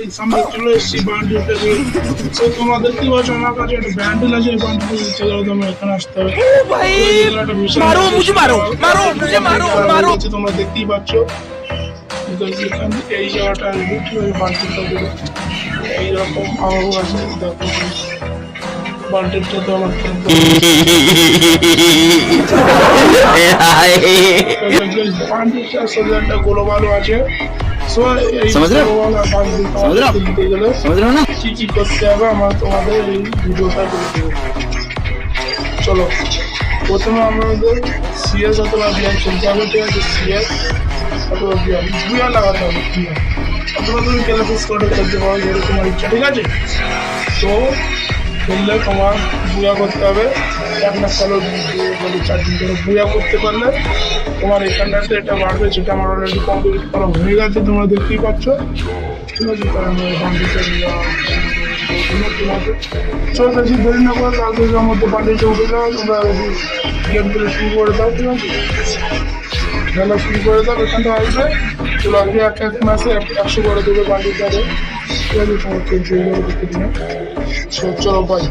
এই সামনে চলে এসেছি বান্ডিলটা দিয়ে। তো তোমাদের কি বলছো, আমার কাছে একটা বান্ডিল আছে, এই বান্ডিল দিতে গেলে তোমরা এখানে আসতে হবে। भाई একটা বিশাল मारो मुझे मारो मारो मुझे मारो मारो তোমরা দেখতেই পাচ্ছ। এখান থেকে এই জায়গাটা আসবে, ঠিক আছে, বান্ডিলটা দেবে এইরকম আরো আছে, দেখো বান্ডিলটা তো আমার বান্ডিলটা সোজা গ্লোবালও আছে। समझ रहे हो समझ रहे हो ना কি কি করতে হবে আমার তোমাদের এই ভিডিওটা করে দেবো। চলো, প্রথমে আমাদের সিএস অথবা বিয়ার খেলতে হবে, ঠিক আছে, সিএস অথবা বিয়ার লাগাতে হবে, অথবা তুমি ক্যালাফিস করে খেলতে পারো, যেটা তোমার ইচ্ছা, ঠিক আছে। তো খেললে তোমার বুয়া করতে হবে, 1 লাখ সালো 4 দিন করে বুয়া করতে পারলে তোমার এখানটাতে এটা বাড়বে, যেটা আমার অলরেডি কমপ্লিট করা হয়ে গেছে, তোমরা দেখতেই পাচ্ছ, ঠিক আছে। তাই আমরা বান্ডিলটা চল বেশি দেরি না করে তাদের মধ্যে বান্ডিলটা উঠে যাও, তোমরা গেম খেলে শুরু করে দাও, ঠিক আছে, খেলা শুরু করে দাও। এখানটা আসবে, চলো আগে এক মাসে 100 করে দেবে বান্ডিলটারে, ঠিক আছে, তোমার খেলতে হয়ে যাবে দেখতে দিনে। চলো বাই।